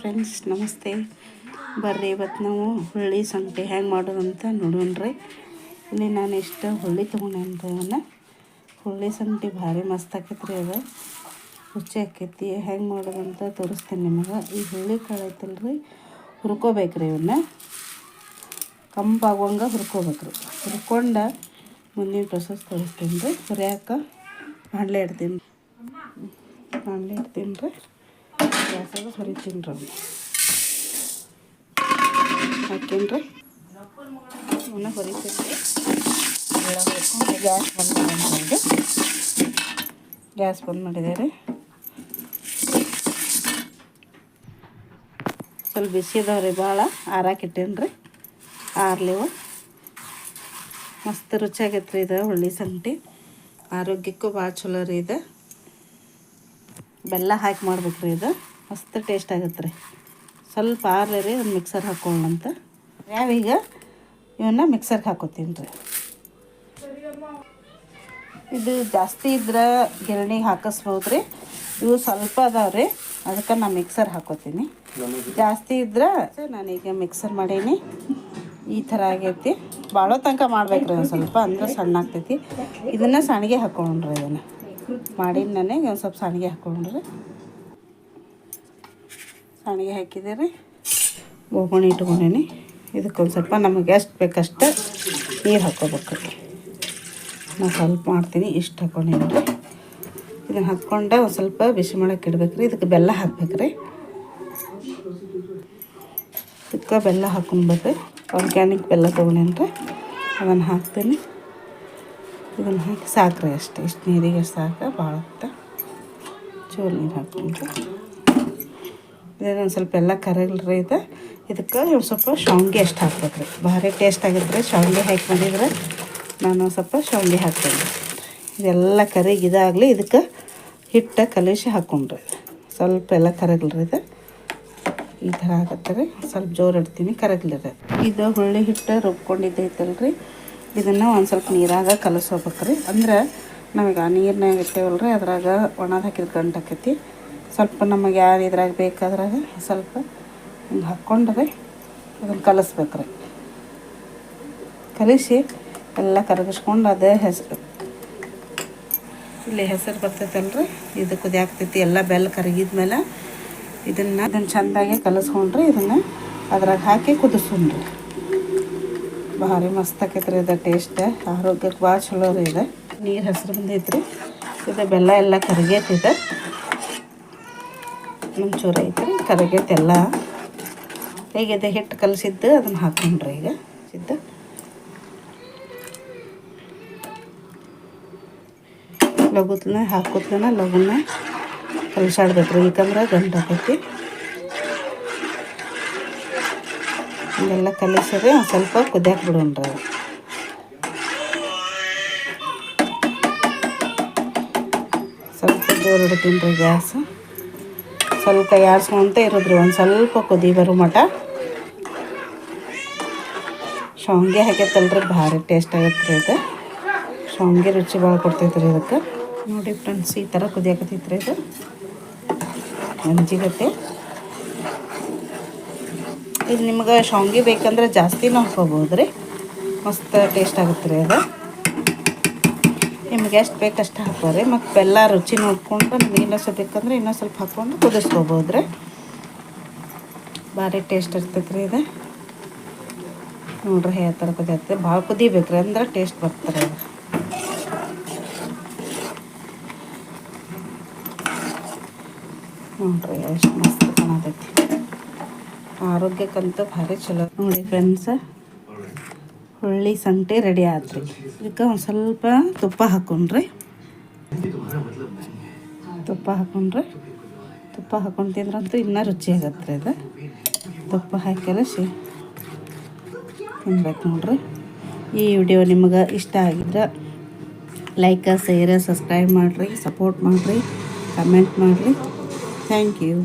Friends, ನಮಸ್ತೆ. ಬರ್ರಿ, ಇವತ್ತು ನಾವು ಹುಳ್ಳಿ ಸಂಗಟಿ ಹೆಂಗೆ ಮಾಡೋದಂತ ನೋಡೋಣ್ರಿ. ಇಲ್ಲಿ ನಾನು ಇಷ್ಟು ಹುಳ್ಳಿ ತೊಗೊಂಡೇನ್ರಿ. ಅವನ್ನ ಹುಳ್ಳಿ ಸಂಗಟಿ ಭಾರಿ ಮಸ್ತ್ ಆಕೈತ್ರಿ. ಅದು ರುಚಿ ಆಕೈತಿ. ಹೆಂಗೆ ಮಾಡೋದಂತ ತೋರಿಸ್ತೀನಿ ನಿಮಗೆ. ಈ ಹುಳ್ಳಿ ಕಾಳು ಐತಲ್ರಿ, ಹುರ್ಕೋಬೇಕ್ರಿ. ಇವನ್ನ ಕಂಪಾಗುವಂಗೆ ಹುರ್ಕೋಬೇಕ್ರಿ. ಹುರ್ಕೊಂಡು ಮುಂದಿನ ಪ್ರೊಸೆಸ್ ತೋರಿಸ್ತೀನಿ ರೀ. ಹುರಿಯಾಕ ಬಾಣಲೆ ಇಡ್ತೀನಿ ರೀ. ಗ್ಯಾಸಾಗ ಹುರಿತೀನಿ ರೀ. ಹಾಕೀನಿ ರೀ. ಅವನ್ನ ಹುರಿತೀನಿ ರೀ. ಎಲ್ಲ ಹುರ್ಕೊಂಡು ಗ್ಯಾಸ್ ಬಂದ್ ಮಾಡಿದೆ ರೀ. ಸ್ವಲ್ಪ ಬಿಸಿ ಇದಾವೆ ರೀ, ಭಾಳ ಆರಾಕಿಟ್ಟೇನಿ ರೀ. ಆರ್ಲಿವು ಮಸ್ತ್ ರುಚಿಯಾಗೈತೆ ರೀ. ಇದು ಹುಳ್ಳಿ ಸಂಗಟಿ ಆರೋಗ್ಯಕ್ಕೂ ಭಾಳ ಚಲೋ ರೀ. ಇದು ಬೆಲ್ಲ ಹಾಕಿ ಮಾಡ್ಬೇಕ್ರಿ. ಇದು ಮಸ್ತ್ ಟೇಸ್ಟ್ ಆಗತ್ತೆ ರೀ. ಸ್ವಲ್ಪ ಆರ್ಲಿ ರೀ, ಒಂದು ಮಿಕ್ಸರ್ ಹಾಕೊಳ್ಳಂತ. ಯಾವೀಗ ಇವನ್ನ ಮಿಕ್ಸರ್ಗೆ ಹಾಕೋತೀನಿ ರೀ. ಇದು ಜಾಸ್ತಿ ಇದ್ರೆ ಗಿರಣಿಗೆ ಹಾಕಿಸ್ಬೋದು ರೀ. ಇವು ಸ್ವಲ್ಪ ಅದಾವೆ ರೀ, ಅದಕ್ಕೆ ನಾನು ಮಿಕ್ಸರ್ ಹಾಕೋತೀನಿ. ಜಾಸ್ತಿ ಇದ್ರೆ ನಾನೀಗ ಮಿಕ್ಸರ್ ಮಾಡೀನಿ. ಈ ಥರ ಆಗೈತಿ. ಭಾಳ ತನಕ ಮಾಡ್ಬೇಕ್ರಿ ಒಂದು ಸ್ವಲ್ಪ, ಅಂದ್ರೆ ಸಣ್ಣ ಆಗ್ತೈತಿ. ಇದನ್ನು ಸಾಣಿಗೆ ಹಾಕೊಂಡ್ರಿ. ಇದನ್ನು ಮಾಡೀನಿ ನನಗೆ ಒಂದು ಸ್ವಲ್ಪ ಸಾಣಿಗೆ ಹಾಕೊಂಡ್ರಿ. ಸಾಣಿಗೆ ಹಾಕಿದೆ ರೀ. ಬೋಗಣಿ ಇಟ್ಕೊಂಡೀನಿ. ಇದಕ್ಕೊಂದು ಸ್ವಲ್ಪ ನಮಗೆ ಎಷ್ಟು ಬೇಕಷ್ಟು ನೀರು ಹಾಕ್ಕೋಬೇಕು ರೀ. ನಾನು ಸ್ವಲ್ಪ ಮಾಡ್ತೀನಿ, ಇಷ್ಟು ಹಾಕ್ಕೊಂಡೀನಿ ರೀ. ಇದನ್ನು ಹಾಕ್ಕೊಂಡು ಒಂದು ಸ್ವಲ್ಪ ಬಿಸಿ ಮಾಡೋಕೆ ಇಡ್ಬೇಕು ರೀ. ಇದಕ್ಕೆ ಬೆಲ್ಲ ಹಾಕ್ಬೇಕು ರೀ. ಇದಕ್ಕೆ ಬೆಲ್ಲ ಹಾಕ್ಕೊಬೇಕ್ರಿ. ಆರ್ಗ್ಯಾನಿಕ್ ಬೆಲ್ಲ ತೊಗೊಂಡೇನಿ ರೀ. ಅದನ್ನು ಹಾಕ್ತೀನಿ. ಇದನ್ನು ಹಾಕಿ ಸಾಕ್ರಿ ಅಷ್ಟೇ. ಇಷ್ಟು ನೀರಿಗೆ ಸಾಕು, ಭಾಳ ಚೂರು ನೀರು ಹಾಕ್ಕೊಂಡ್ರಿ. ಇದೊಂದು ಸ್ವಲ್ಪ ಎಲ್ಲ ಕರಗಲ್ರಿ. ಇದಕ್ಕೆ ಒಂದು ಸ್ವಲ್ಪ ಶಾವಿಗೆ ಅಷ್ಟು ಹಾಕ್ಬೇಕು ರೀ. ಭಾರಿ ಟೇಸ್ಟ್ ಆಗುತ್ತೆ ರೀ. ಶಾವಿಗೆ ಹಾಕಿ ಮಾಡಿದ್ರೆ ನಾನು ಸ್ವಲ್ಪ ಶಾವಿಗೆ ಹಾಕ್ತೀನಿ. ಇದೆಲ್ಲ ಕರಗಿ ಇದಾಗಲಿ. ಇದಕ್ಕೆ ಹಿಟ್ಟು ಕಲಿಸಿ ಹಾಕ್ಕೊಂಡ್ರಿ. ಸ್ವಲ್ಪ ಎಲ್ಲ ಕರಗಲ್ರಿ. ಇದು ಈ ಥರ ಆಗತ್ತೆ ರೀ. ಸ್ವಲ್ಪ ಜೋರು ಇಡ್ತೀನಿ, ಕರಗಲಿರಿ. ಇದು ಹುಳ್ಳಿ ಹಿಟ್ಟು ರುಬ್ಕೊಂಡಿದ್ದೈತಲ್ರಿ, ಇದನ್ನು ಒಂದು ಸ್ವಲ್ಪ ನೀರಾಗ ಕಲಸ್ಕೋಬೇಕ್ರಿ. ಅಂದ್ರೆ ನಮಗೆ ಆ ನೀರನ್ನಾಗ ಇರ್ತೇವಲ್ರಿ, ಅದ್ರಾಗ ಒಣದು ಹಾಕಿದ ಗಂಟು ಆಕೈತಿ. ಸ್ವಲ್ಪ ನಮಗೆ ಯಾರು ಇದ್ರಾಗ ಬೇಕಾದ್ರಾಗ ಸ್ವಲ್ಪ ಹಿಂಗೆ ಹಾಕ್ಕೊಂಡ್ರೆ ಅದನ್ನು ಕಲಿಸ್ಬೇಕ್ರಿ. ಕಲಿಸಿ ಎಲ್ಲ ಕರಗಿಸ್ಕೊಂಡು ಅದೇ ಹೆಸರು ಇಲ್ಲಿ ಹೆಸರು ಬರ್ತೈತಲ್ರಿ, ಇದು ಕುದಿಯಾಗ್ತೈತಿ. ಎಲ್ಲ ಬೆಲ್ಲ ಕರಗಿದ್ಮೇಲೆ ಇದನ್ನು ಚೆಂದಾಗಿ ಕಲಿಸ್ಕೊಂಡ್ರಿ. ಇದನ್ನು ಅದ್ರಾಗ ಹಾಕಿ ಕುದಿಸ್ಕೊಂಡ್ರಿ. ಭಾರಿ ಮಸ್ತ್ ಆಕೈತ್ರಿ. ಇದು ಟೇಸ್ಟ್ ಆರೋಗ್ಯಕ್ಕೆ ಭಾಳ ಚಲೋ ರೀ. ಇದು ನೀರು ಹೆಸರು ಬಂದೈತ್ರಿ. ಇದು ಬೆಲ್ಲ ಎಲ್ಲ ಕರಗೈತಿದೆ. ಮುಂಚೂರು ಐತ್ರಿ, ಕರಗೈತೆ ಎಲ್ಲ. ಹೇಗಿದೆ ಹಿಟ್ಟು ಕಲಸಿದ್ದು ಅದನ್ನು ಹಾಕ್ಕೊಂಡ್ರಿ. ಈಗ ಸಿದ್ದು ಲಘುನ ಹಾಕೋತನ ಲಘುನ ಕಲಸಾಡ್ಬೇಕ್ರಿ. ಯಾಕಂದ್ರೆ ಗಂಟು ಹಾಕೈತಿ. ಇದೆಲ್ಲ ಕಲಿಸಿದ್ರೆ ಒಂದು ಸ್ವಲ್ಪ ಕುದಿಯಾಕೆ ಬಿಡೋಣ್ರಿ. ಸ್ವಲ್ಪ ಜೋರು ಇಡ್ತೀನಿ ರೀ ಗ್ಯಾಸ್. ಸ್ವಲ್ಪ ಯಾರ್ಸ್ಕೊಂತ ಇರೋದ್ರಿ ಒಂದು ಸ್ವಲ್ಪ ಕುದಿ ಬರೋ ಮಟ. ಶಾವಿಗೆ ಹಾಕೈತಲ್ರಿ, ಭಾರಿ ಟೇಸ್ಟ್ ಆಗತ್ತೆ ರೀ. ಇದು ಶಾವಿಗೆ ರುಚಿ ಭಾಳ ಕೊಡ್ತೈತೆ ರೀ ಇದಕ್ಕೆ. ನೋಡಿ ಫ್ರೆಂಡ್ಸ್, ಈ ಥರ ಕುದಿಯಾಕತ್ತೈತ್ರಿ. ಇದು ಗಂಜಿಗತ್ತೆ. ಇದು ನಿಮ್ಗೆ ಶಾವಿಗೆ ಬೇಕಂದ್ರೆ ಜಾಸ್ತಿನೂ ಹಾಕ್ಕೋಬೋದು ರೀ. ಮಸ್ತ್ ಟೇಸ್ಟ್ ಆಗುತ್ತೆ ರೀ. ಅದು ನಿಮ್ಗೆ ಎಷ್ಟು ಬೇಕಷ್ಟು ಹಾಕೋರಿ. ಮತ್ತು ಬೆಲ್ಲ ರುಚಿ ನೋಡ್ಕೊಂಡು ನಿಮ್ಗೆ ಇನ್ನೂ ಸ್ವಲ್ಪ ಬೇಕಂದ್ರೆ ಇನ್ನೂ ಸ್ವಲ್ಪ ಹಾಕ್ಕೊಂಡು ಕುದಿಸ್ಕೋಬೋದು ರೀ. ಭಾರಿ ಟೇಸ್ಟ್ ಇರ್ತೈತೆ ರೀ. ಇದು ನೋಡ್ರಿ ಯಾವ ಥರ ಕುದಿಯತ್ತೆ. ಭಾಳ ಕುದಿಬೇಕು ರೀ, ಅಂದ್ರೆ ಟೇಸ್ಟ್ ಬರ್ತಾರೆ. ಅದು ನೋಡ್ರಿ ಎಷ್ಟು ಮಸ್ತ್ ಕಾಣತೈತಿ. ಆರೋಗ್ಯಕ್ಕಂತೂ ಭಾರಿ ಚಲೋ ನೋಡಿ ಫ್ರೆಂಡ್ಸ. ಹುಳ್ಳಿ ಸಂಗಟಿ ರೆಡಿ ಆಯ್ತು ರೀ. ಇದಕ್ಕೆ ಒಂದು ಸ್ವಲ್ಪ ತುಪ್ಪ ಹಾಕ್ಕೊಂಡ್ರಿ. ತುಪ್ಪ ಹಾಕೊಂಡು ತಿಂದ್ರಂತೂ ಇನ್ನೂ ರುಚಿ ಆಗತ್ತೆ ರೀ. ಇದು ತುಪ್ಪ ಹಾಕಿ ಕಲಸಿ ತಿನ್ಬೇಕು ನೋಡ್ರಿ. ಈ ವಿಡಿಯೋ ನಿಮಗೆ ಇಷ್ಟ ಆಗಿದ್ರೆ ಲೈಕ್, ಶೇರ್, ಸಬ್ಸ್ಕ್ರೈಬ್ ಮಾಡಿರಿ, ಸಪೋರ್ಟ್ ಮಾಡಿರಿ, ಕಮೆಂಟ್ ಮಾಡಿರಿ. Thank you.